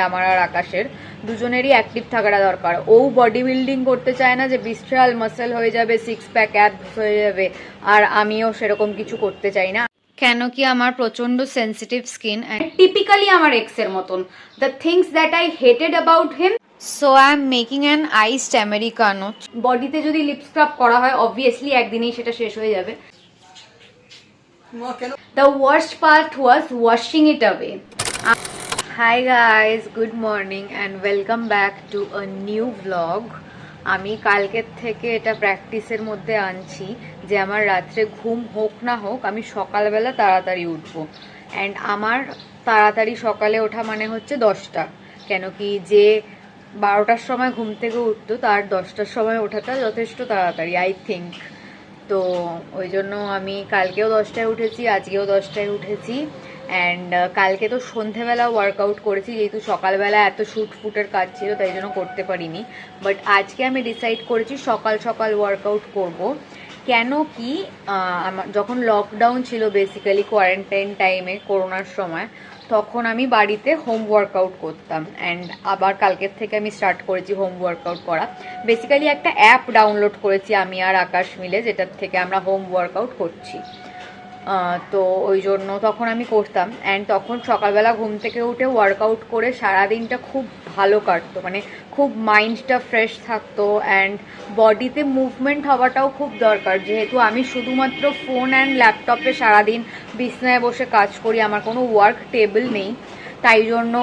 আমার আর আকাশের দুজনেরই অ্যাক্টিভ থাকাটা দরকার। ও বডি বিল্ডিং করতে চায় না যে বিশাল মাসেল হয়ে যাবে, সিক্স প্যাক অ্যাবস হয়ে যাবে, আর আমিও সেরকম কিছু করতে চাই না। কেন কি আমার প্রচন্ড সেন্সিটিভ স্কিন, টিপিক্যালি আমার এক্সের মতন। The things that I hated about him, so I am making an iced Americano. বডিতে যদি লিপ স্ক্রাব করা হয় অবভিয়াসলি একদিনেই সেটা শেষ হয়ে যাবে। The worst part was washing it away. Hi guys, good morning and welcome back to a new vlog. আমি কালকের থেকে এটা প্র্যাকটিসের মধ্যে আনছি যে আমার রাত্রে ঘুম হোক না হোক আমি সকালবেলা তাড়াতাড়ি উঠবো। অ্যান্ড আমার তাড়াতাড়ি সকালে ওঠা মানে হচ্ছে 10টা, কেন কি যে 12টার সময় ঘুম থেকে উঠতো তার 10টার সময় ওঠাটা যথেষ্ট তাড়াতাড়ি আই থিঙ্ক। তো ওই জন্য আমি কালকেও 10টায় উঠেছি, আজকেও 10টায় উঠেছি। অ্যান্ড কালকে তো সন্ধেবেলা ওয়ার্কআউট করেছি, যেহেতু সকালবেলা এত শ্যুট ফুটের কাজ ছিল তাই জন্য করতে পারিনি। বাট আজকে আমি ডিসাইড করেছি সকাল সকাল ওয়ার্কআউট করব। কেন কি আমার যখন লকডাউন ছিল বেসিক্যালি কোয়ারেন্টাইন টাইমে করোনার সময়, তখন আমি বাড়িতে হোম ওয়ার্কআউট করতাম। অ্যান্ড আবার কালকের থেকে আমি স্টার্ট করেছি হোম ওয়ার্কআউট করা। বেসিক্যালি একটা অ্যাপ ডাউনলোড করেছি আমি আর আকাশ মিলে, যেটার থেকে আমরা হোম ওয়ার্কআউট করছি। তো ওই জন্য তখন আমি করতাম। অ্যান্ড তখন সকালবেলা ঘুম থেকে উঠে ওয়ার্কআউট করে সারাদিনটা খুব ভালো কাটতো, মানে খুব মাইন্ডটা ফ্রেশ থাকতো। অ্যান্ড বডিতে মুভমেন্ট হওয়াটাও খুব দরকার, যেহেতু আমি শুধুমাত্র ফোন অ্যান্ড ল্যাপটপে সারাদিন বিছনায় বসে কাজ করি, আমার কোনো ওয়ার্ক টেবিল নেই। তাই জন্য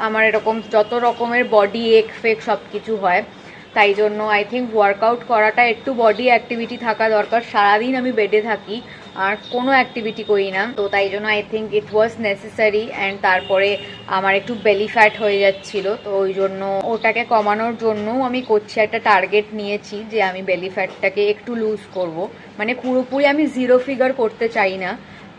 আমার এরকম যত রকমের বডি এক ফেক সব কিছু হয়। তাই জন্য আই থিঙ্ক ওয়ার্কআউট করাটা একটু বডি অ্যাক্টিভিটি থাকা দরকার। সারাদিন আমি বেডে থাকি আর কোনো অ্যাক্টিভিটি করি না, তো তাই জন্য I think it was necessary. And তারপরে আমার একটু বেলি ফ্যাট হয়ে যাচ্ছিলো, তো ওই জন্য ওটাকে কমানোর জন্যও আমি করছি। একটা টার্গেট নিয়েছি যে আমি বেলি ফ্যাটটাকে একটু লুজ করব, মানে পুরোপুরি আমি জিরো ফিগার করতে চাই না,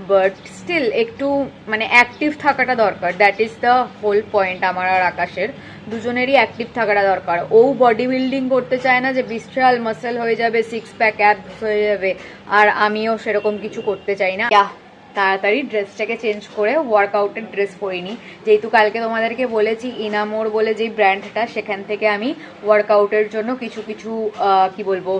বাট স্টিল একটু মানে অ্যাক্টিভ থাকাটা দরকার। That is the whole point আমার আর আকাশের দুজনেরই অ্যাক্টিভ থাকাটা দরকার। ও বডি বিল্ডিং করতে চায় না যে বিশাল মাসেল হয়ে যাবে, সিক্স প্যাক অ্যাবস হয়ে যাবে, আর আমিও সেরকম কিছু করতে চাই না। তাড়াতাড়ি ড্রেসটাকে চেঞ্জ করে ওয়ার্কআউটের ড্রেস পরিনি, যেহেতু কালকে তোমাদেরকে বলেছি ইনামোর বলে যেই ব্র্যান্ডটা, সেখান থেকে আমি ওয়ার্কআউটের জন্য কিছু কিছু কি বলবো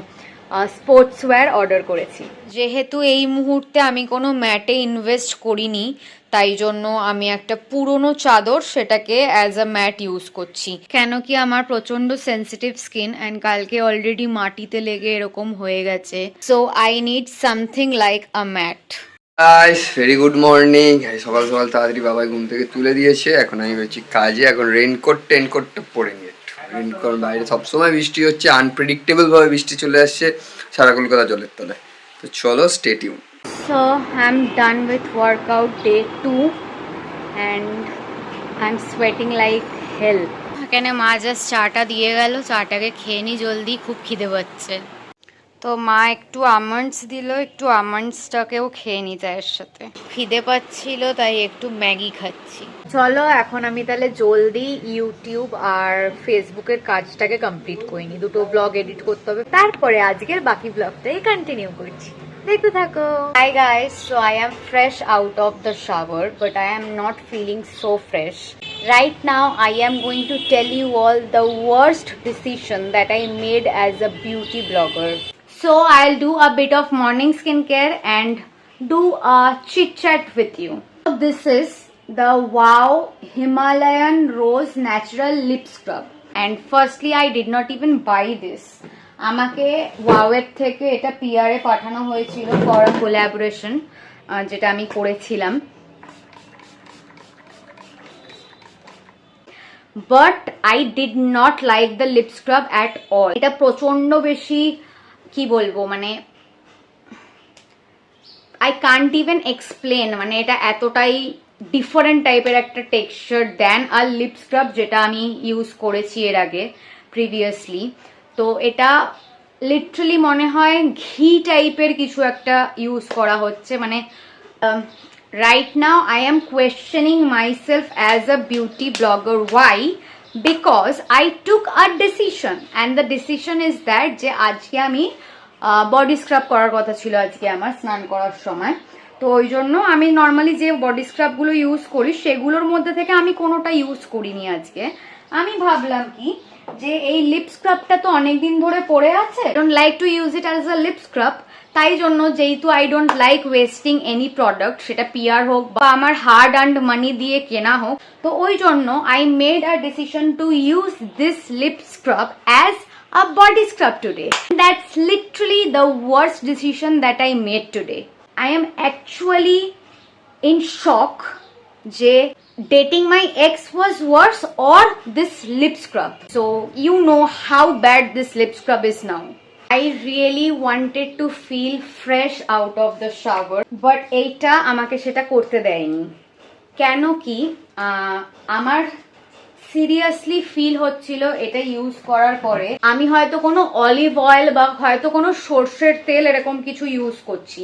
স্পোর্টস ওয়্যার অর্ডার করেছি। যেহেতু এই মুহূর্তে আমি কোনো ম্যাটে ইনভেস্ট করিনি, তাই জন্য আমি একটা পুরনো চাদর সেটাকে অ্যাজ আ ম্যাট ইউজ করছি। কেন কি আমার প্রচন্ড সেন্সিটিভ স্কিন অ্যান্ড কালকে অলরেডি মাটিতে লেগে এরকম হয়ে গেছে, so I need something like a mat. Guys very good morning. সকাল সকাল তাড়াতাড়ি বাবাই ঘুম থেকে তুলে দিয়েছে, এখন আমি হচ্ছি কাজে। এখন রেনকোটটা পরে নিয়ে রেনকোট, বাইরে সবসময় বৃষ্টি হচ্ছে, আনপ্রেডিক্টেবল ভাবে বৃষ্টি চলে আসছে, সারা কলকাতা জলের তলায়। তো চলো stay tune. So I am done with workout day 2 and I am sweating like hell. এখানে মা জাস্ট চাটা দিয়ে গেল, চাটাকে খেয়ে নি জলদি, খুব খিদে পাচ্ছে। তো মা একটু আমন্ডস দিল, একটু আমন্ডসটাকেও খেয়ে নিতে এর সাথে, খিদে পাচ্ছিল তাই একটু ম্যাগি খাচ্ছি। চলো এখন আমি তাহলে জলদি ইউটিউব আর ফেসবুকের কাজটাকে কমপ্লিট করিনি, দুটো ব্লগ এডিট করতে হবে, তারপরে আজকের বাকি ব্লগটাই কন্টিনিউ করছি, দেখতে থাকো। Hi guys, so I am fresh out of the shower but I am not feeling so fresh. Right now I am going to tell you all the worst decision that I made as a beauty blogger. So I'll do a bit of morning skincare and do a chit chat with you. This is the Wow Himalayan Rose Natural Lip Scrub, and firstly I did not even buy this. আমাকে ওয়াওয়ের থেকে এটা পিআরে পাঠানো হয়েছিল for a collaboration, যেটা আমি করেছিলাম। But I did not like the lip scrub at all. এটা প্রচন্ড বেশি কি বলবো, মানে আই কান্ট ইভেন এক্সপ্লেন, মানে এটা এতটাই ডিফারেন্ট টাইপের একটা টেক্সচার দেন আর লিপ স্ক্রাব যেটা আমি ইউজ করেছি এর আগে প্রিভিয়াসলি। তো এটা লিটারালি মনে হয় ঘি টাইপের কিছু একটা ইউজ করা হচ্ছে, মানে right now I am questioning myself as a beauty blogger. Why? Because I took a decision and the decision is that যে আজকে আমি বডি স্ক্রাব করার কথা ছিল আজকে আমার স্নান করার সময়, তো ওই জন্য আমি নর্মালি যে বডি স্ক্রাবগুলো ইউজ করি সেগুলোর মধ্যে থেকে আমি কোনোটা ইউজ করিনি আজকে। আমি ভাবলাম কি যে এই লিপ স্ক্রাবটা তো অনেকদিন ধরে পড়ে আছে, don't like to use it as a lip scrub. তাই জন্য যেহেতু I don't like wasting any product, সেটা পিআর হোক বা আমার হার্ড আর্নড মানি দিয়ে কেনা হোক, তো ওই জন্য I made a decision to use this lip scrub as a body scrub today. That's literally the worst decision that I made today. I am actually in shock যে dating my ex was worse or this lip scrub. So you know how bad this lip scrub is now. I really wanted to feel fresh out of the shower, but এইটা আমাকে সেটা করতে দেয়নি। কেন কি আমার seriously feel হচ্ছিল এটা ইউজ করার পরে আমি হয়তো কোনো অলিভ অয়েল বা হয়তো কোনো সর্ষের তেল এরকম কিছু ইউজ করছি।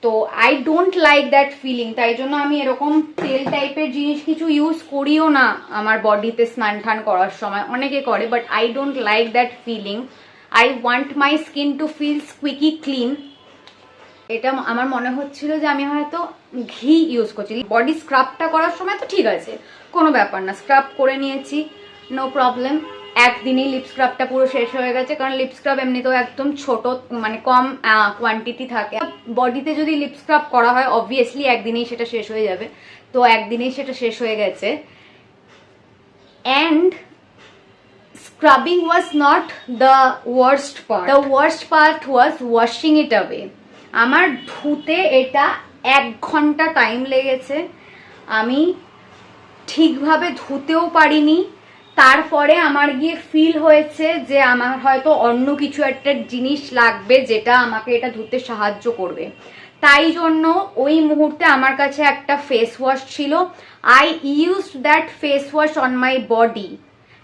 তো I don't like that feeling, তাই জন্য আমি এরকম তেল টাইপের জিনিস কিছু ইউজ করিও না আমার বডিতে স্নান টান করার সময়। অনেকে করে, but I don't like that feeling. I want my skin to feel squeaky clean. এটা আমার মনে হচ্ছিল যে আমি হয়তো ঘি ইউজ করছি। বডি স্ক্রাবটা করার সময় তো ঠিক আছে, কোনো ব্যাপার না, স্ক্রাব করে নিয়েছি, নো প্রবলেম। একদিনেই লিপ স্ক্রাবটা পুরো শেষ হয়ে গেছে, কারণ লিপ স্ক্রাব এমনিতেও একদম ছোট, মানে কম কোয়ান্টিটি থাকে। বডিতে যদি লিপ স্ক্রাব করা হয় অবভিয়াসলি একদিনেই সেটা শেষ হয়ে যাবে, তো একদিনেই সেটা শেষ হয়ে গেছে। And scrubbing was not the worst part. The worst part was washing it away. আমার ধুতে এটা 1 ঘন্টা টাইম লেগেছে। আমি ঠিকভাবে ধুতেও পারিনি। তারপরে আমার গিয়ে ফিল হয়েছে যে আমার হয়তো অন্য কিছু একটা জিনিস লাগবে যেটা আমাকে এটা ধুতে সাহায্য করবে। তাই জন্য ওই মুহূর্তে আমার কাছে একটা ফেস ওয়াশ ছিল। I used that face wash on my body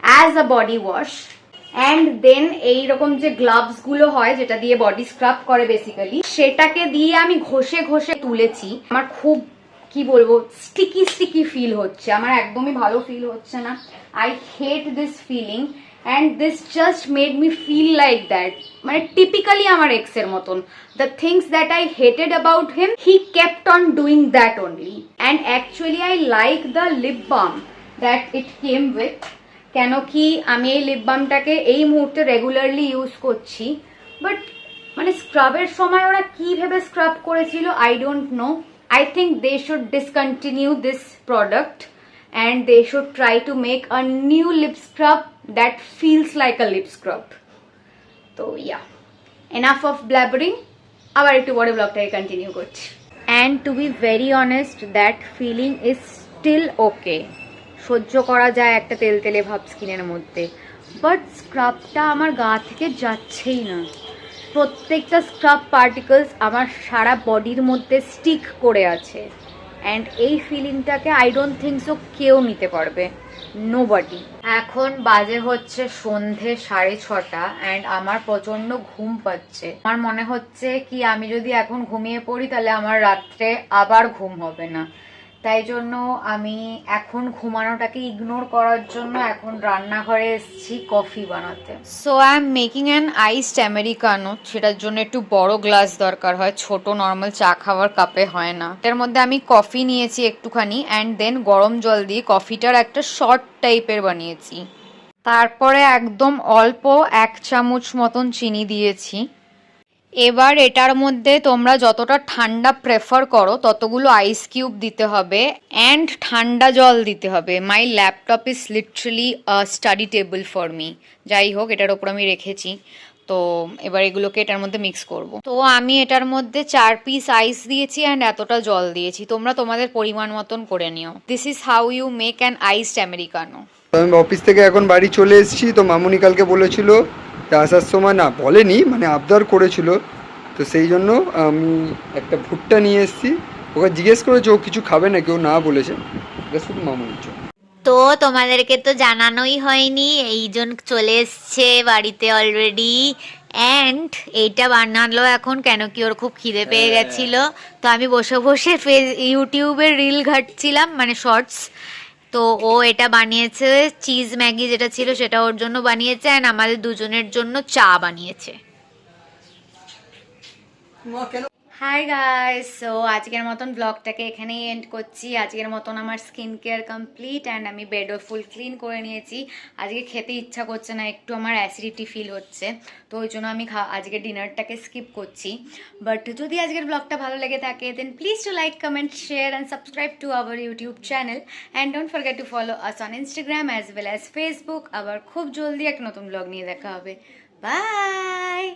as a body wash, and then এইরকম যে গ্লাভস গুলো হয় যেটা দিয়ে বডি স্ক্রাব করে বেসিক্যালি, সেটাকে দিয়ে আমি ঘষে ঘষে তুলেছি। আমার খুব কি বলবো স্টিকি স্টিকি ফিল হচ্ছে, আমার একদমই ভালো ফিল হচ্ছে না। I hate this feeling and this just made me feel like that, মানে টিপিক্যালি আমার এক্স এর মতন। The things that I hated about him, he kept on doing that only. And actually I like the lip balm that it came with. কেন কি আমি এই lip বামটাকে এই মুহূর্তে রেগুলারলি ইউজ করছি, বাট মানে স্ক্রাবের সময় ওরা কি ভেবে স্ক্রাব করেছিল I don't know. I think they should discontinue this product and they should try to make a new lip scrub that feels like a lip scrub. So yeah, enough of blabbering. আবার একটু বড় ব্লগটাকে continue করছি। And to be very honest, that feeling is still okay. সহ্য করা যায় একটা তেল তেলে ভাব স্কিনের মধ্যে, বাট স্ক্রাবটা আমার গা থেকে যাচ্ছেই না। প্রত্যেকটা স্ক্রাব পার্টিকলস আমার সারা বডির মধ্যে স্টিক করে আছে, অ্যান্ড এই ফিলিংটাকে আই ডোন্ট থিঙ্ক সো কেউ নিতে পারবে, নোবডি। এখন বাজে হচ্ছে সন্ধে 6:30 অ্যান্ড আমার প্রচন্ড ঘুম পাচ্ছে। আমার মনে হচ্ছে কি আমি যদি এখন ঘুমিয়ে পড়ি তাহলে আমার রাত্রে আবার ঘুম হবে না। তাই জন্য আমি এখন ঘুমানোটাকে ইগনোর করার জন্য এখন রান্নাঘরে এসেছি কফি বানাতে। So I am making an iced Americano. সেটার জন্য একটু বড় গ্লাস দরকার হয়, ছোট নর্মাল চা খাওয়ার কাপে হয় না। এটার মধ্যে আমি কফি নিয়েছি একটুখানি, অ্যান্ড দেন গরম জল দিয়ে কফিটার একটা শর্ট টাইপের বানিয়েছি। তারপরে একদম অল্প 1 চামচ মতন চিনি দিয়েছি। এবার এটার মধ্যে তোমরা যতটা ঠান্ডা প্রেফার করো ততগুলো আইস কিউব দিতে হবে অ্যান্ড ঠান্ডা জল দিতে হবে। My laptop is literally study table for me. যাই হোক, এটার ওপর আমি রেখেছি। তো এবার এগুলোকে এটার মধ্যে মিক্স করব। তো আমি এটার মধ্যে 4 পিস আইস দিয়েছি অ্যান্ড এতটা জল দিয়েছি। তোমরা তোমাদের পরিমাণ মতন করে নিও। This is how you make an iced Americano. আমি অফিস থেকে এখন বাড়ি চলে এসেছি। তো মামুনি কালকে বলেছিল আসার সময়, না বলেনি, মানে আবদার করেছিল, তো সেই জন্য আমি একটা ভুট্টা নিয়ে এসেছি। ওকে জিজ্ঞেস করেছে ও কিছু খাবে না, কেউ না বলেছে, এটা শুধু মামুনির জন্য। তো তোমাদেরকে তো জানানোই হয়নি, এইজন চলে এসছে বাড়িতে অলরেডি। অ্যান্ড এইটা বানালো এখন কেন কি ওর খুব খিদে পেয়ে গেছিল। তো আমি বসে বসে ইউটিউবের রিল ঘাটছিলাম, মানে শর্টস। তো ও এটা বানিয়েছে, চিজ ম্যাগি যেটা ছিল সেটা ওর জন্য বানিয়েছে, অ্যান্ড আমাদের দুজনের জন্য চা বানিয়েছে। হাই গাইস, সো আজকের মতন ব্লগটাকে এখানেই এন্ড করছি। আজকের মতন আমার স্কিন কেয়ার কমপ্লিট অ্যান্ড আমি বেডও ফুল ক্লিন করে নিয়েছি। আজকে খেতে ইচ্ছা করছে না, একটু আমার অ্যাসিডিটি ফিল হচ্ছে, তো ওই জন্য আমি আজকে ডিনারটাকে স্কিপ করছি। বাট যদি আজকের ব্লগটা ভালো লেগে থাকে then please to like, comment, share and subscribe to our YouTube channel and don't forget to follow us on Instagram as well as Facebook. আবার খুব জলদি একটা নতুন ব্লগ নিয়ে দেখা হবে। বাই।